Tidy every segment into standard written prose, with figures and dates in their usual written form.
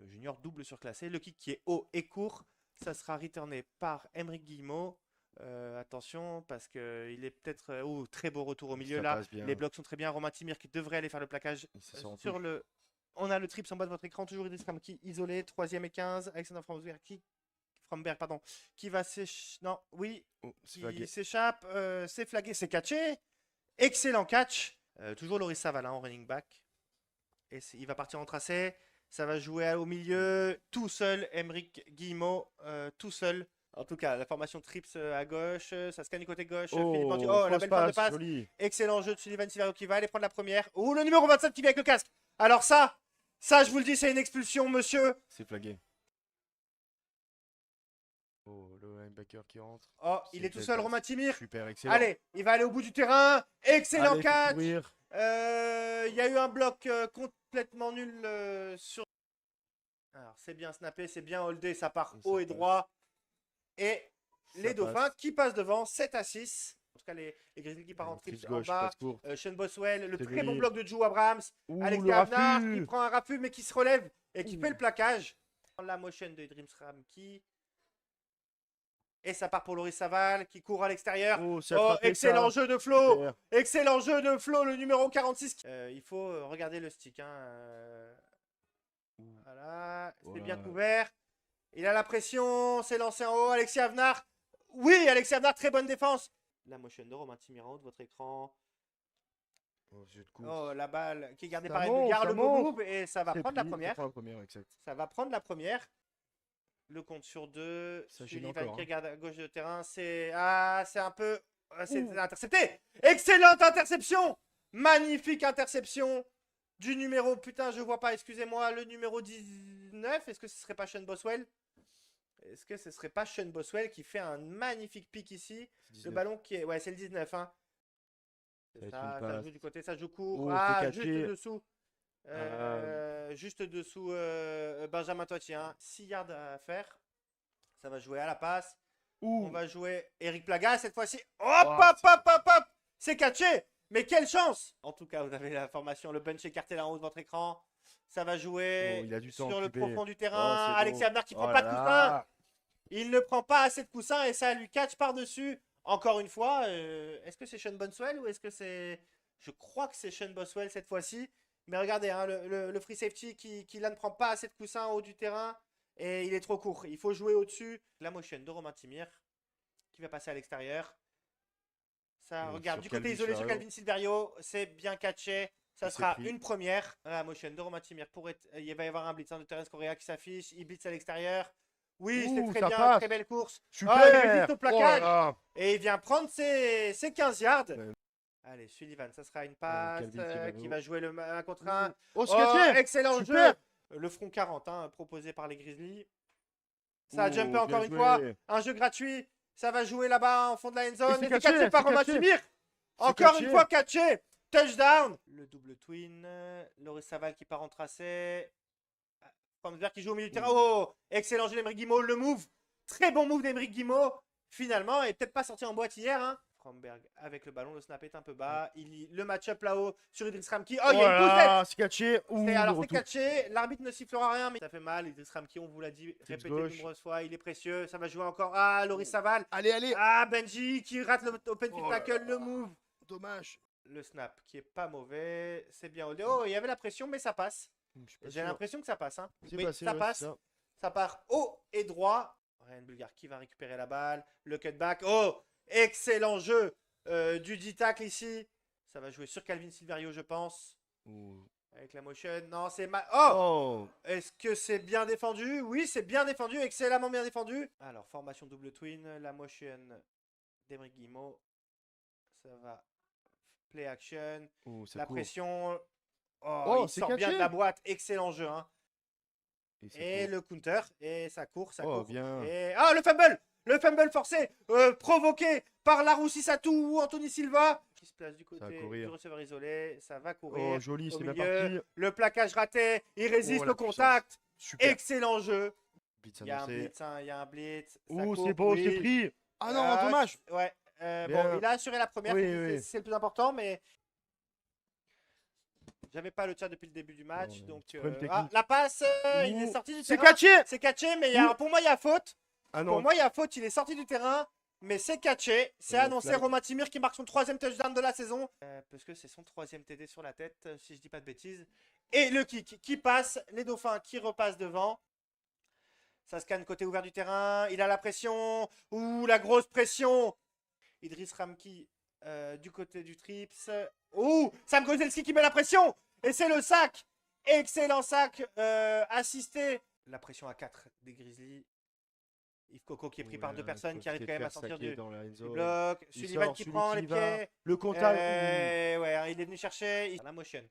Junior double surclassé. Le kick qui est haut et court, ça sera returné par Aymeric Guillemot. Attention, parce qu'il est peut-être... très beau retour au milieu Ça là. passe bien. Les blocs sont très bien. Romain Timir qui devrait aller faire le plaquage Il se sent en sur touche. le... On a le trips en bas de votre écran. Toujours Idriss Ramki isolé. 3e et 15. Alexander Fromberg, pardon, qui va s'échapper. Non, oui, Oh, c'est qui flagué. s'échappe. C'est flagué, c'est catché. Excellent catch. Toujours Loris Saval en running back. Et il va partir en tracé. Ça va jouer au milieu. Tout seul, Aymeric Guillemot. Tout seul. En tout cas, la formation trips à gauche. Ça scanne du côté gauche. Philippe Manti- Oh, la fausse belle forme de passe. joli. Excellent jeu de Sullivan Silverio qui va aller prendre la première. Ouh, le numéro 27 qui vient avec le casque. Alors ça, je vous le dis, c'est une expulsion, monsieur. C'est flagué. Oh, le linebacker qui rentre. Oh, il est tout seul, Romain Timir. Super, excellent. Allez, il va aller au bout du terrain. Excellent Allez, catch. courir. Il y a eu un bloc complètement nul sur. Alors, c'est bien snappé, c'est bien holdé, ça part Et ça haut et passe. droit. Et les Ça Dauphins passe. qui passent devant, 7-6. En tout cas, les Grizzlies qui partent en trips en gauche, bas. passe court. Sean Boswell, le C'est très bon joli. bloc de Joe Abrams. Ouh, Alex le Avnar raffut. qui prend un raffut mais qui se relève et qui Ouh. fait le plaquage. La motion de Dreams Ramki. Et ça part pour Loris Saval qui court à l'extérieur. Oh, c'est Oh, attrapé, excellent ça. jeu de Flo. Super. Excellent jeu de Flo, le numéro 46. Il faut regarder le stick. Voilà, c'est bien Voilà. couvert. Il a la pression, c'est lancé en haut. Alexis Avnar. Oui, Alexis Avnar, très bonne défense. La motion de Romain Timirant de votre écran. Oh, jeu de course. Oh, la balle qui est gardée Ça par monte, Edgar, ça le beau monte. move. Et ça va C'est prendre la pris, première. ça prend la première, exact. Ça va prendre la première. Le compte sur 2. Ça gêne Sullivan encore, qui hein. regarde à gauche de terrain. C'est un peu. C'est Ouh. intercepté. Excellente interception. Magnifique interception du numéro. Putain, je vois pas, excusez-moi. Le numéro 19. Est-ce que ce serait pas Sean Boswell? Est-ce que ce serait pas Sean Boswell qui fait un magnifique pic ici? Le ballon qui est. Ouais, c'est le 19. Hein. Ça, Ça joue du côté, ça joue court. Oh, Ah, c'est juste catché. dessous. Juste dessous Benjamin Toitier. 6 yards à faire. Ça va jouer à la passe. Ouh. On va jouer Eric Plaga cette fois-ci. Hop, Oh, hop, hop, hop, hop. C'est catché. Mais quelle chance. En tout cas, vous avez la formation, le bunch écarté là en haut de votre écran. Ça va jouer Oh, il a du temps sur le occupé. profond du Oh, terrain. c'est Alexis beau. Abnar qui prend Oh pas là de coussin. là. Il ne prend pas assez de coussins et ça lui catch par-dessus. Encore une fois, est-ce que c'est Sean Boswell ou est-ce que c'est... Je crois que c'est Sean Boswell cette fois-ci. Mais regardez, hein, le free safety qui là ne prend pas assez de coussins en haut du terrain. Et il est trop court. Il faut jouer au-dessus. La motion de Romain Timir qui va passer à l'extérieur. Ça, Et regarde, sur du côté Calvin isolé sur Silverio. Calvin Silverio. C'est bien catché. Ça Il s'est sera pris. une première. La motion de Romain Timir. Il va y avoir un blitz de Terence Correa qui s'affiche. Il blitz à l'extérieur. Oui, c'est Ouh, très ça bien. passe. Très belle course. Super. Oh, il résiste au Oh là plaquage. là. Et il vient prendre ses 15 yards. Ouais. Allez, Sullivan, ça sera une passe Calvin Silverio. qui va jouer le 1 contre 1. Oh, Oh, c'est catché. excellent Super. jeu. Le front 40 proposé par les Grizzlies. Ça a Oh, jumpé bien encore une joué. fois. Un jeu gratuit. Ça va jouer là-bas en fond de la end zone. c'est Et c'est catché, catché par c'est Romain catché. Timir. Encore catché. une fois catché. Touchdown. Le double twin. Loris Saval qui part en tracé. Fromsberg qui joue au milieu du terrain. Oh, excellent jeu d'Aymeric Guillemot. Le move. Très bon move d'Aymeric Guillemot. Finalement, il n'est peut-être pas sorti en boîte hier. Hein. Fromberg avec le ballon. Le snap est un peu bas. Le match-up là-haut sur Idriss Ramki. Oh, il y a une poussette. C'est catché. Ouh, Alors le c'est retour. catché, l'arbitre ne sifflera rien, mais ça fait mal. Idriss Ramki, on vous l'a dit, Trips répété gauche. de nombreuses fois, il est précieux. Ça va jouer encore. Ah, Loris Saval. Allez, allez. Ah, Benji qui rate le open field Oh là tackle, là. le move. Dommage. Le snap qui est pas mauvais, c'est bien holdé. Oh, il y avait la pression, mais ça passe. Je suis pas J'ai sûr. l'impression que ça passe. Hein. C'est Oui, passé, ça ouais, passe. c'est ça. Ça part haut et droit. Ryan Bulgar qui va récupérer la balle. Le cutback. Oh, excellent jeu du D-tackle ici. Ça va jouer sur Calvin Silverio, je pense. Ouh. Avec la motion. Non, c'est mal. Oh, Oh. est-ce que c'est bien défendu? Oui, c'est bien défendu, excellemment bien défendu. Alors, formation double twin, la motion d'Aymeric Guillemot. Ça va. Play action. Ouh, ça La court. pression. Oh, Oh, il c'est sort bien catché. de la boîte. Excellent jeu. Hein. ça Et court. le counter. Et ça court, ça Oh, court. bien. Et... Ah, le fumble! Le fumble forcé, provoqué par Laroussi Satou ou Anthony Silva. Qui se place du côté va du courir. receveur isolé. Ça va courir. Oh, joli, au c'est bien milieu. parti. Le plaquage raté. Il résiste la au contact. Super. Excellent jeu. Blitz Il y a un annoncé. blitz, hein, il y a un blitz. Ça Oh, court, c'est beau, oui. c'est pris. Ah non, dommage. Ouais. Bien. Bon, il a assuré la première, Oui, c'est oui. c'est le plus important, mais J'avais pas le tir depuis le début du match. Ouais, Donc, petit problème ah, technique. la passe, il est sorti du C'est terrain. catché. C'est catché, mais pour moi, il y a faute. Ah Pour non. moi, il y a faute. Il est sorti du terrain. Mais c'est catché. C'est Ouais, annoncé. flag. Romain Timur qui marque son 3e touchdown de la saison. Parce que c'est son 3e TD sur la tête, si je dis pas de bêtises. Et le kick qui passe. Les Dauphins qui repassent devant. Ça scanne côté ouvert du terrain. Il a la pression. Ouh, la grosse pression. Idriss Ramki du côté du Trips. Ouh, Sam Gozelski qui met la pression. Et c'est le sac. Excellent sac assisté. La pression à 4 des Grizzlies. Yves Coco qui est pris par 2 personnes, qui arrive quand même à sortir du bloc. Sullivan qui prend les pieds. Le contact. Ouais, hein, il est venu chercher. La motion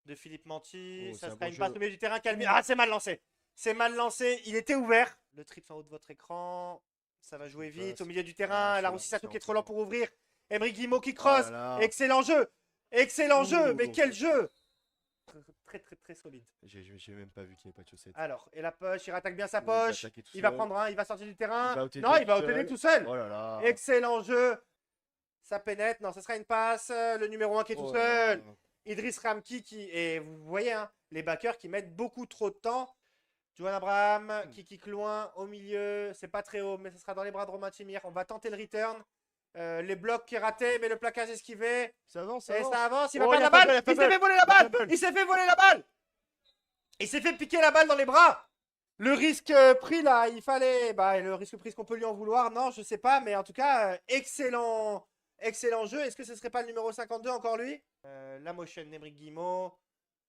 de Philippe Manti. Oh, Ça c'est un sera bon une jeu. passe au milieu du terrain. Calmi. Ah, c'est mal lancé. C'est mal lancé. Il était ouvert. Le Trips en haut de votre écran. Ça va jouer vite au milieu du terrain. La Roussi Sato qui est trop lent pour ouvrir. Emery Guimau qui crosse. Excellent jeu. Excellent jeu. Mais quel jeu. Très solide. J'ai même pas vu qu'il n'y avait pas de chaussettes. Alors, et la poche, il rattaque bien sa Il poche. va attaquer tout Il va seul. prendre un, il va sortir du terrain. Il va Non, il va au TD tout seul. Oh là là. Excellent jeu. Ça pénètre. Non, ce sera une passe. Le numéro 1 qui est tout Oh là seul. là. Idriss Ramki qui. Et vous voyez, hein, les backers qui mettent beaucoup trop de temps. Johan Abraham qui kick loin au milieu. C'est pas très haut, mais ce sera dans les bras de Romain Timir. On va tenter le return. Les blocs qui est raté, mais le plaquage esquivé. Ça avance, Et ça avance. Il va Oh, perdre il la a balle. pas Il s'est fait voler la balle. Il s'est fait voler la balle. Il s'est fait piquer la balle dans les bras. Le risque pris là, il fallait. Bah, le risque pris, qu'on peut lui en vouloir, non, je sais pas, mais en tout cas, excellent jeu. Est-ce que ce serait pas le numéro 52 encore lui La motion Nemric Guimau.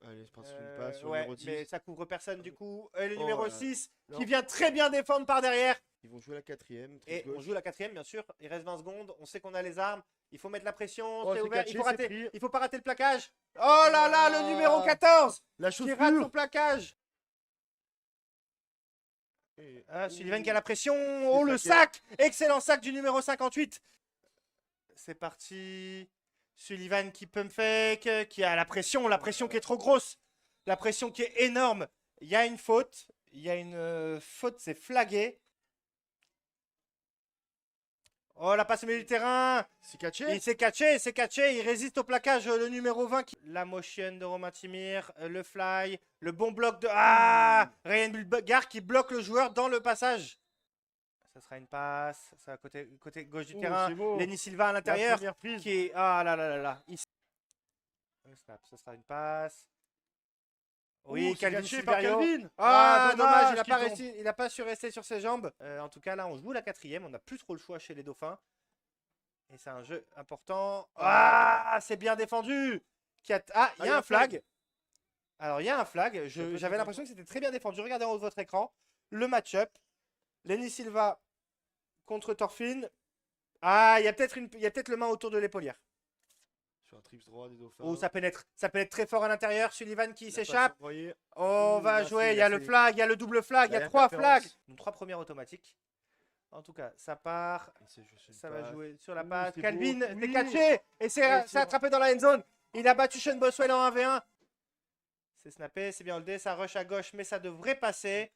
Allez, c'est parti une passe sur Ouais, le numéro 10. mais ça couvre personne du coup. Le Oh numéro là. 6 Non. qui vient très bien défendre par derrière. Ils vont jouer la 4ème. Et on joue la 4ème, bien sûr. Il reste 20 secondes. On sait qu'on a les armes. Il faut mettre la pression. Oh, c'est c'est ouvert. catché, Il faut c'est rater. pris. Il faut pas rater le plaquage. Oh là là, le numéro 14 La qui rate chaussure. son plaquage. Sullivan qui a la pression. Oh, le sac. Excellent sac du numéro 58. C'est parti. Sullivan qui pump fake. Qui a la pression qui est trop grosse. La pression qui est énorme. Il y a une faute. C'est flagué. Oh, la passe au milieu du terrain. C'est catché. Il s'est catché. Il résiste au plaquage, le numéro 20. La motion de Romain Timir, le fly, le bon bloc de... Ah, Ryan Bulgar qui bloque le joueur dans le passage. Ça sera une passe. Ça va côté gauche du terrain. Lenny Silva à l'intérieur. Qui est... Ah là là là là. Ça sera une passe. Oui, Calvin Silverio. Ah, dommage, il n'a pas su rester sur ses jambes. En tout cas, là, on joue la 4ème. On n'a plus trop le choix chez les Dauphins. Et c'est un jeu important. Ah, c'est bien défendu. Ah, il y a un flag. Alors, il y a un flag. J'avais l'impression que c'était très bien défendu. Regardez en haut de votre écran. Le match-up. Lenny Silva contre Thorfinn. Ah, il y a peut-être le main autour de l'épaule. Sur un trips droit des Dauphins. Oh, ça pénètre très fort à l'intérieur. Sullivan qui s'échappe. Oh, On va jouer. Il y a le flag, il y a le double flag, il y a 3 flags. Donc 3 premières automatiques. En tout cas, ça part. Ça va jouer sur la passe. Calvin, c'est catché. Et c'est attrapé dans la end zone. Il a battu Sean Boswell en 1v1. C'est snappé, c'est bien holdé. Ça rush à gauche, mais ça devrait passer.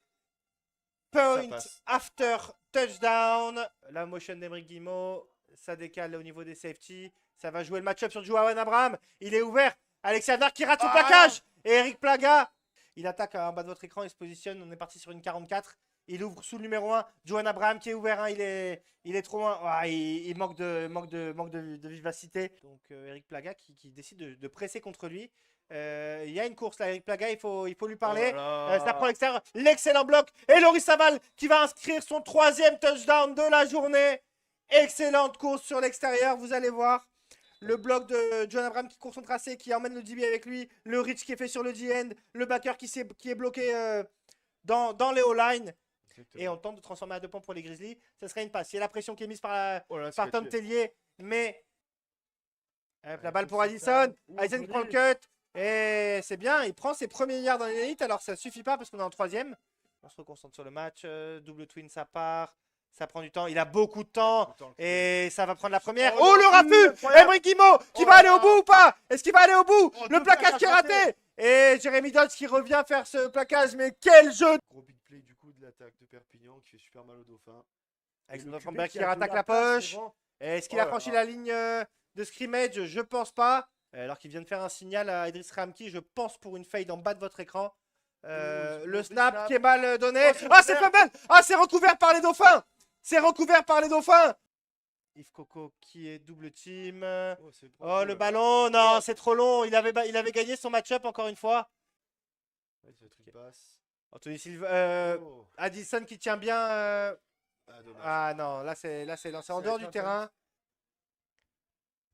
Point after touchdown. La motion d'Emery Guimau. Ça décale au niveau des safety. Ça va jouer le match-up sur Johan Abraham. Il est ouvert. Alexander qui rate son plaquage. Et Eric Plaga. Il attaque en bas de votre écran. Il se positionne. On est parti sur une 44. Il ouvre sous le numéro 1. Johan Abraham qui est ouvert. Hein. Il est trop loin. Ah, il manque de vivacité. Donc Eric Plaga qui décide de presser contre lui. Il y a une course là. Eric Plaga, il faut lui parler. Ça prend l'extérieur. L'excellent bloc. Et Loris Saval qui va inscrire son 3e touchdown de la journée. Excellente course sur l'extérieur. Vous allez voir. Le bloc de John Abraham qui court son tracé, qui emmène le DB avec lui. Le reach qui est fait sur le D-end. Le backer qui est bloqué dans les O-line. Et on tente de transformer à 2 points pour les Grizzlies. Ce serait une passe. Il y a la pression qui est mise par Tom Tellier. Mais la balle pour Addison. Addison qui prend le cut. Et c'est bien. Il prend ses premiers yards dans l'élite. Alors ça suffit pas parce qu'on est en 3ème. On se reconcentre sur le match. Double twin, ça part. Ça prend du temps, il a beaucoup de temps et ça va prendre la première. Oh, le raffut. Emery Guimau qui va aller au bout ou pas? Est-ce qu'il va aller au bout? Le plaquage qui est raté. Et Jérémy Dodds qui revient faire ce plaquage. Mais quel jeu! Gros big play du coup de l'attaque de Perpignan qui fait super mal aux Dauphins. Avec Northumberland qui rattaque la poche. Est-ce qu'il a franchi la ligne de scrimmage? Je pense pas. Alors qu'il vient de faire un signal à Idriss Ramki, je pense pour une fade en bas de votre écran. c'est Le bon, snap snap. qui est mal donné. Oh, c'est Ah, c'est recouvert. pas mal. Ah, c'est recouvert par les dauphins. C'est recouvert par les dauphins. Yves Coco qui est double team. Oh, c'est Oh, bon, le là. ballon. Non, Oh. c'est trop long. Il avait gagné son match-up encore une fois. Ouais, ça va être une passe. Anthony Silva. Oh. Addison qui tient bien. Ah, dommage. Ah non, là c'est lancé en Ça va dehors être du un terrain.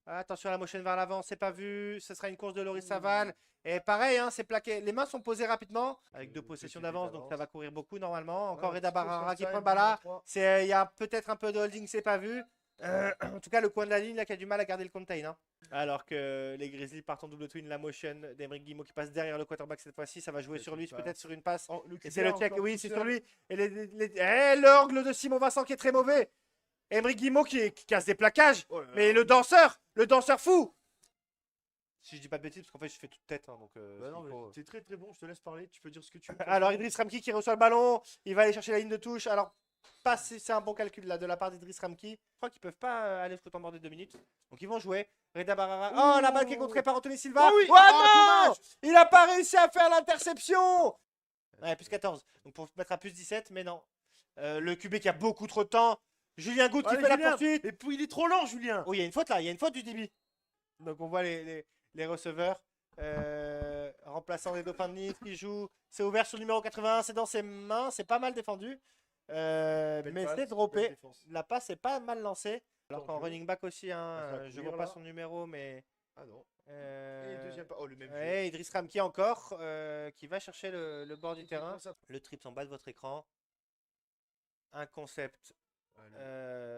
Attention à la motion vers l'avant, c'est pas vu. Ce sera une course de Loris Saval. Et pareil, hein, c'est plaqué. Les mains sont posées rapidement. Avec deux possessions d'avance, donc ça va courir beaucoup normalement. Encore Ouais, Reda petite course Barara comme qui ça, prend le une ballon. ligne à trois. Il y a peut-être un peu de holding, c'est pas vu. En tout cas, le coin de la ligne là, qui a du mal à garder le contain. Hein. Alors que les Grizzlies partent en double twin, la motion d'Emeric Guimau qui passe derrière le quarterback cette fois-ci, ça va jouer Ouais, sur c'est lui, une peut-être passe. sur une passe. Oh, le Et c'est le QPR check, encore oui, tout c'est seul. sur lui. Et l'angle de Simon Vincent qui est très mauvais. Emeric Guimau qui casse des plaquages. Oh là là. Mais le danseur fou. Si je dis pas de bêtises, parce qu'en fait je fais toute tête. Hein, donc, Bah non, s'il faut, mais t'es très très bon, je te laisse parler, tu peux dire ce que tu veux. Alors Idriss Ramki qui reçoit le ballon, il va aller chercher la ligne de touche. Alors, pas si c'est un bon calcul là de la part d'Idriss Ramki. Je crois qu'ils peuvent pas aller jusqu'au temps mort de 2 minutes. Donc ils vont jouer. Reda Barara. Oh, la balle qui est contrée par Anthony Silva. Oh oui. Oh, Ah, non, dommage. il a pas réussi à faire l'interception. Ouais, plus 14. Donc pour se mettre à plus 17, mais non. Le QB qui a beaucoup trop de temps. Julien Goutte qui Allez, fait la Julien. poursuite. Et puis il est trop lent, Julien. Oh, il y a une faute là, il y a une faute du DB. Donc on voit les receveurs. Remplaçant les dauphins de Nice qui joue. C'est ouvert sur le numéro 81, c'est dans ses mains, c'est pas mal défendu. Mais passe, c'est droppé. belle défense. La passe est pas mal lancée. Alors qu'en Tant que- running back aussi, hein, Ça va je courir, vois pas là. son numéro, mais. Ah non. Et deuxième pas. Oh, le même jeu. Ouais, Idriss Ramki encore, qui va chercher le bord du Et terrain. comment ça- Le trips en bas de votre écran. Un concept.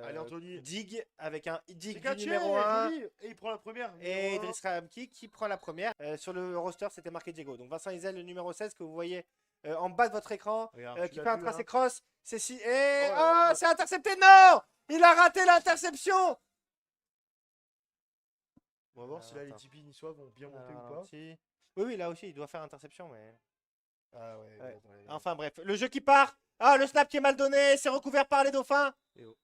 Allez, Anthony. Dig avec un dig C'est du catché, numéro 1. joli. Et il prend la première. Et numéro un. Idriss Ramki qui prend la première. Sur le roster, c'était marqué Diego. Donc Vincent Isel, le numéro 16 que vous voyez en bas de votre écran, Regarde, tu qui l'as fait un vu, tracé hein. cross. C'est si. Et. là Oh, là. c'est intercepté. Non, il a raté l'interception. On va voir si là les Attends. Tipeee niçois vont bien monter ou pas. Oui, oui, là aussi, il doit faire interception. Mais... Ah ouais. Enfin bref, le jeu qui part. Ah, le snap qui est mal donné. C'est recouvert par les dauphins. Et oh.